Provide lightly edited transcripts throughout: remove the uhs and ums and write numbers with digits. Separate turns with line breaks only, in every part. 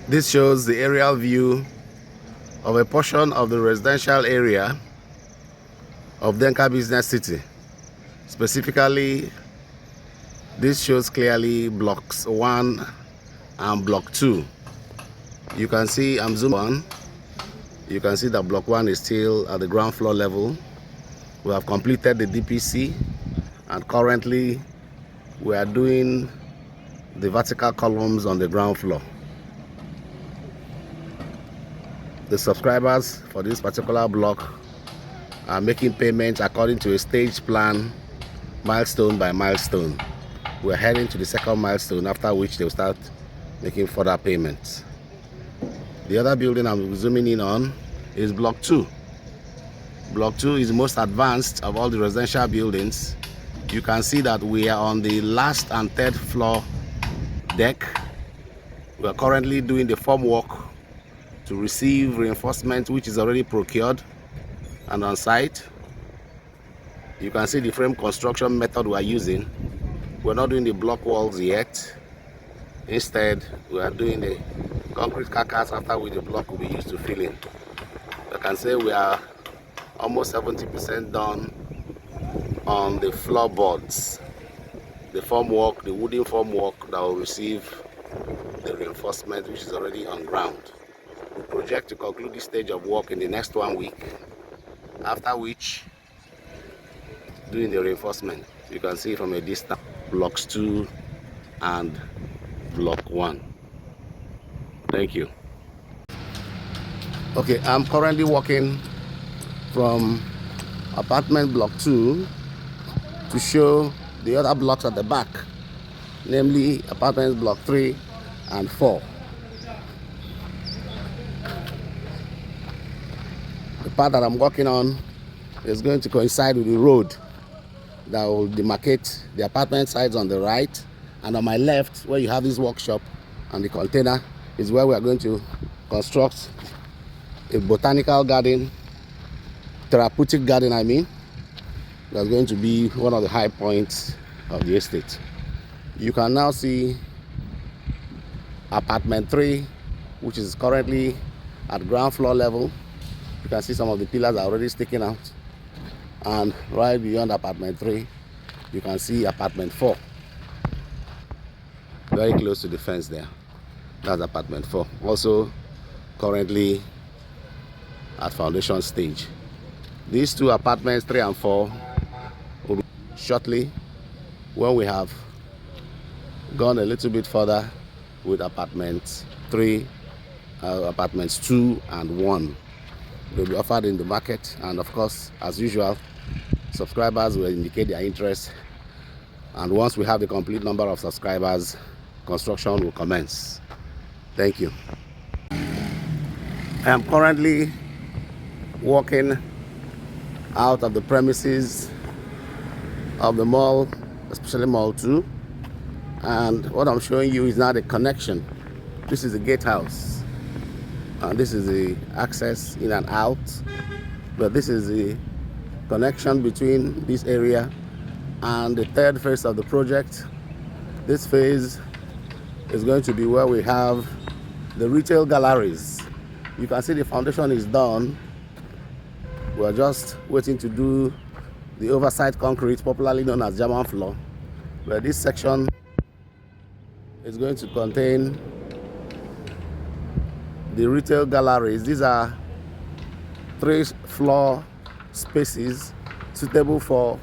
This shows the aerial view of a portion of the residential area of Denka Business City. Specifically, this shows clearly blocks 1 and block 2. You can see I'm zooming on. You can see that block 1 is still at the ground floor level. We have completed the DPC, and currently we are doing the vertical columns on the ground floor. The subscribers for this particular block are making payments according to a stage plan, milestone by milestone. We're heading to the second milestone, after which they'll start making further payments. The other building I'm zooming in on is block 2. Block 2 is the most advanced of all the residential buildings. You can see that we are on the last and third floor deck. We are currently doing the formwork to receive reinforcement, which is already procured and on site. You can see the frame construction method we are using. We're not doing the block walls yet. Instead, we are doing the concrete carcass, after which the block will be used to fill in. I can say we are almost 70% done on the floorboards, the formwork, the wooden formwork that will receive the reinforcement, which is already on ground. We project to conclude this stage of work in the next 1 week, after which doing the reinforcement. You can see from a distance blocks 2 and block 1. Thank you. Okay, I'm currently walking from apartment block 2 to show the other blocks at the back, namely apartments block 3 and 4. The part that I'm walking on is going to coincide with the road that will demarcate the apartment sides on the right, and on my left, where you have this workshop and the container, is where we are going to construct a botanical garden, therapeutic garden I mean. That's going to be one of the high points of the estate. You can now see apartment 3, which is currently at ground floor level. You can see some of the pillars are already sticking out, and right beyond apartment 3 you can see apartment 4, very close to the fence there. That's apartment 4, also currently at foundation stage. These two apartments 3 and 4 will be shortly when we have gone a little bit further with apartments 3, apartments 2 and 1. They'll be offered in the market, and of course, as usual, subscribers will indicate their interest, and once we have the complete number of subscribers, construction will commence. Thank you. I am currently walking out of the premises of the mall, especially Mall 2, and what I'm showing you is now the connection. This is the gatehouse, and this is the access in and out, but this is the connection between this area and the third phase of the project. This phase is going to be where we have the retail galleries. You can see the foundation is done. We're just waiting to do the oversight concrete, popularly known as German floor, where this section is going to contain the retail galleries. These are 3-floor spaces suitable for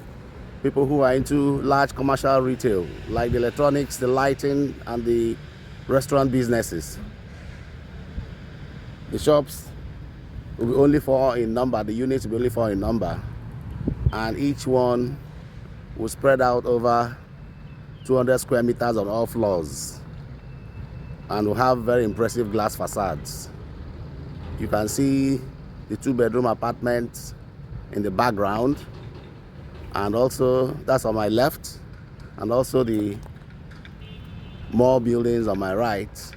people who are into large commercial retail, like the electronics, the lighting, and the restaurant businesses. The shops will be only 4 in number, the units will be only 4 in number, and each one will spread out over 200 square meters on all floors, and will have very impressive glass facades. You can see the 2-bedroom apartments in the background, and also that's on my left, and also the mall buildings on my right,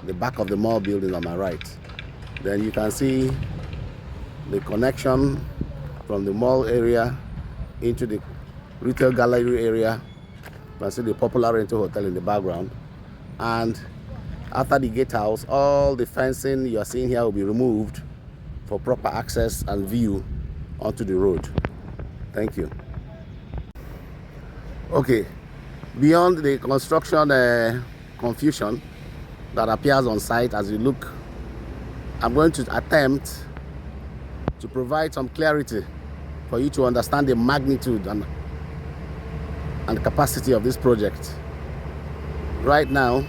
the back of the mall buildings on my right. Then you can see the connection from the mall area into the retail gallery area. You can see the popular rental hotel in the background, and After the gatehouse, all the fencing you are seeing here will be removed for proper access and view onto the road. Thank you. Okay, beyond the construction confusion that appears on site as you look, I'm going to attempt to provide some clarity for you to understand the magnitude and capacity of this project. Right now,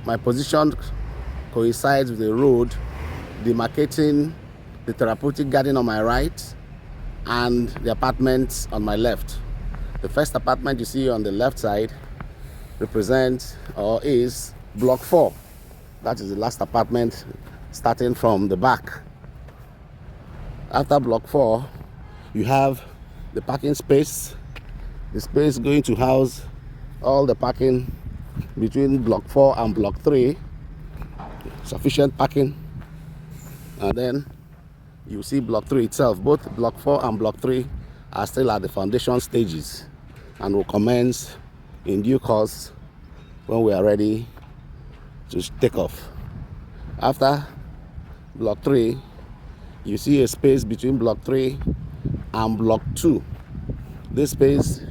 my position coincides with the road demarcating the therapeutic garden on my right and the apartments on my left. The first apartment you see on the left side represents or is block 4. That is the last apartment starting from the back. After block 4, you have the parking space. The space going to house all the parking between block 4 and block 3. Sufficient parking. And then you see block 3 itself. Both block 4 and block 3 are still at the foundation stages and will commence in due course when we are ready to take off. After block 3, you see a space between block 3 and block 2. This space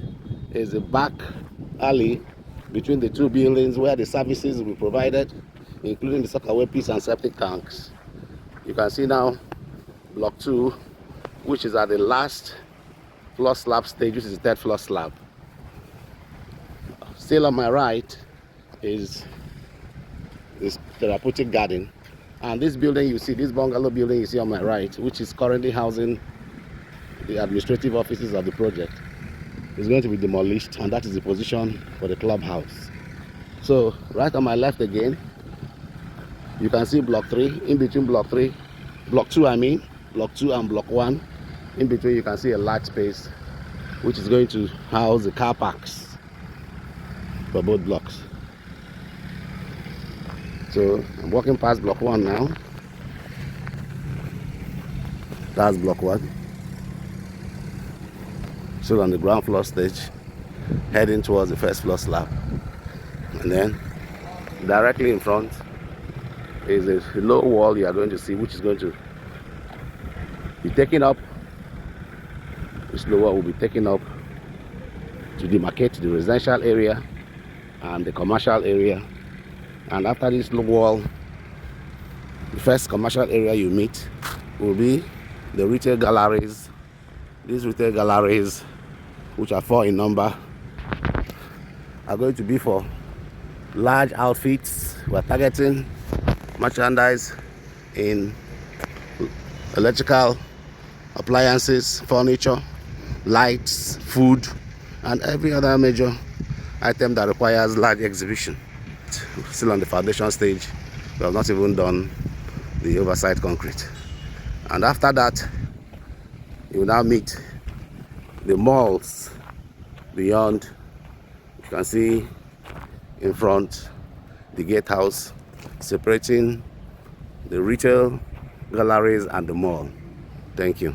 is a back alley between the two buildings where the services will be provided, including the sockaway pits and septic tanks. You can see now block 2, which is at the last floor slab stage, which is the 3rd floor slab. Still on my right is this therapeutic garden, and this building you see, this bungalow building you see on my right, which is currently housing the administrative offices of the project, is going to be demolished, and that is the position for the clubhouse. So right on my left again, you can see block 3. In between block 2 block 2 and block 1, in between you can see a large space which is going to house the car parks for both blocks. So I'm walking past block 1 now. That's block 1. Still on the ground floor stage, heading towards the 1st floor slab. And then directly in front is a low wall you are going to see, which is going to be taken up. This low wall will be taken up to demarcate the residential area and the commercial area. And after this low wall, the first commercial area you meet will be the retail galleries. These retail galleries, which are 4 in number, are going to be for large outfits. We're targeting merchandise in electrical appliances, furniture, lights, food, and every other major item that requires large exhibition. Still on the foundation stage, we have not even done the oversight concrete. And after that, you will now meet the malls beyond. You can see in front the gatehouse separating the retail galleries and the mall. Thank you.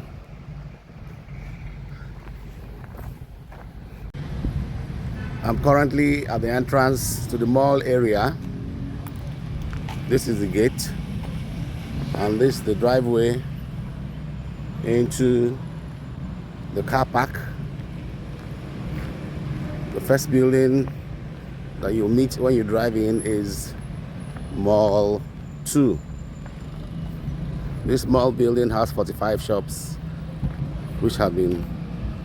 I'm currently at the entrance to the mall area. This is the gate, and this is the driveway into the car park. The first building that you'll meet when you drive in is Mall 2. This mall building has 45 shops which have been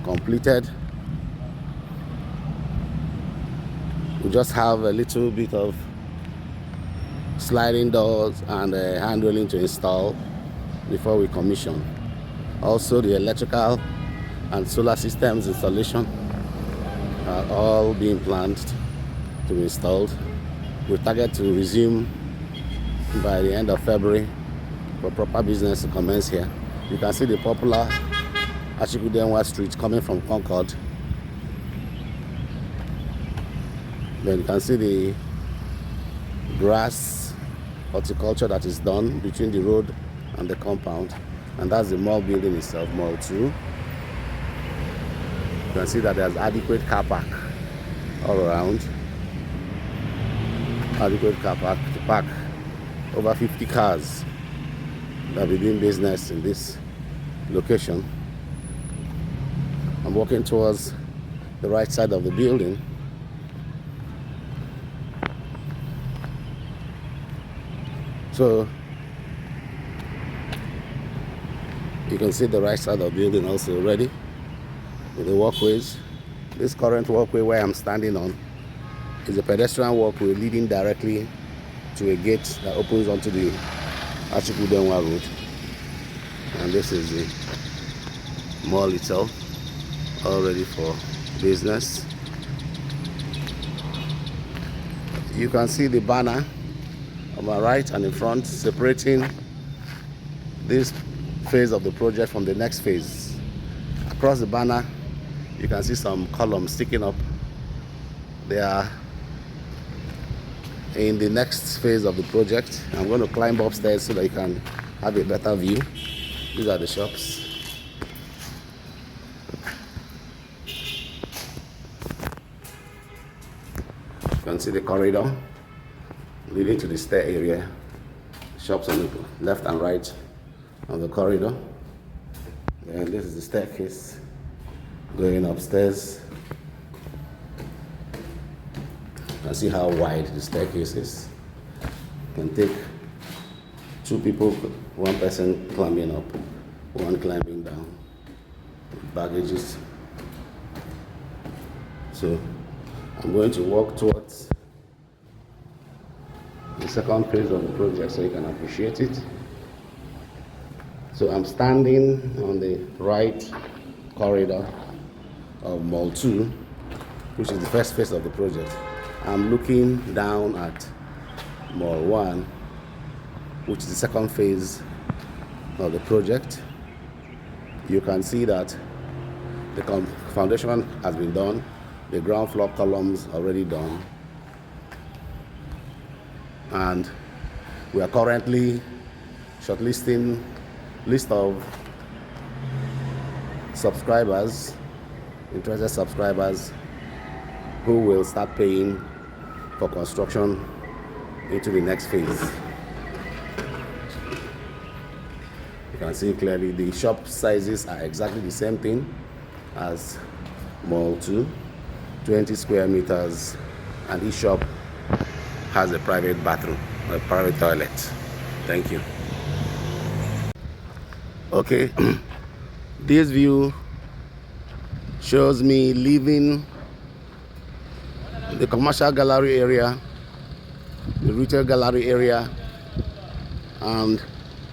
completed. We just have a little bit of sliding doors and hand railing to install before we commission. Also, the electrical and solar systems installation are all being planned to be installed. We target to resume by the end of February for proper business to commence here. You can see the popular Ashikudenwa Street coming from Concord. Then you can see the grass horticulture that is done between the road and the compound, and that's the mall building itself, Mall 2. You can see that there's adequate car park all around. adequate car park to park over 50 cars that will be doing business in this location. I'm walking towards the right side of the building. So you can see the right side of the building also already with the walkways. This current walkway where I'm standing on is a pedestrian walkway leading directly to a gate that opens onto the Denka Road. And this is the mall itself, all ready for business. You can see the banner on my right and in front separating this phase of the project from the next phase. Across the banner you can see some columns sticking up. They are in the next phase of the project. I'm going to climb upstairs so that you can have a better view. These are the shops. You can see the corridor leading to the stair area. Shops on the left and right of the corridor. And this is the staircase going upstairs. You can see how wide the staircase is. You can take two people, one person climbing up, one climbing down, baggages. So I'm going to walk towards the second phase of the project so you can appreciate it. So I'm standing on the right corridor of Mall 2, which is the first phase of the project. I'm looking down at Mall 1, which is the second phase of the project. You can see that the foundation has been done, the ground floor columns already done, and we are currently shortlisting list of subscribers, interested subscribers who will start paying for construction into the next phase. You can see clearly the shop sizes are exactly the same thing as Mall 2, 20 square meters, and each shop has a private bathroom or a private toilet. Thank you. Okay, this view shows me leaving the commercial gallery area, the retail gallery area, and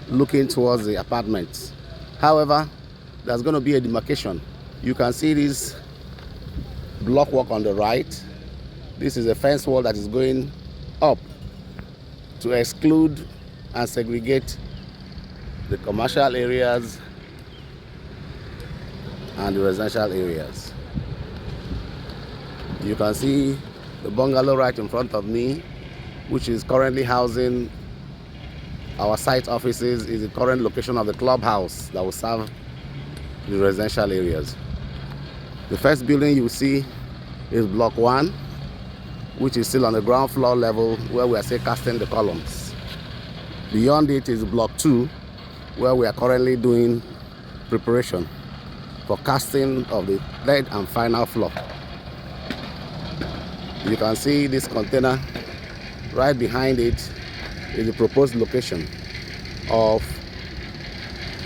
looking towards the apartments. However, there's going to be a demarcation. You can see this block walk on the right. This is a fence wall that is going up to exclude and segregate the commercial areas and the residential areas. You can see the bungalow right in front of me, which is currently housing our site offices, is the current location of the clubhouse that will serve the residential areas. The first building you see is Block 1, which is still on the ground floor level where we are still casting the columns. Beyond it is Block 2, where we are currently doing preparation for casting of the third and final floor. You can see this container. Right behind it is the proposed location of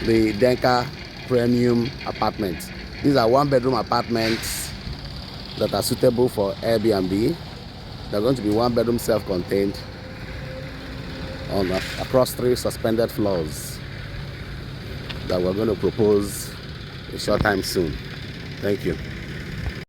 the Denka premium apartments. These are one-bedroom apartments that are suitable for Airbnb. They're going to be one-bedroom self-contained across 3 suspended floors that we're going to propose a short time soon. Thank you.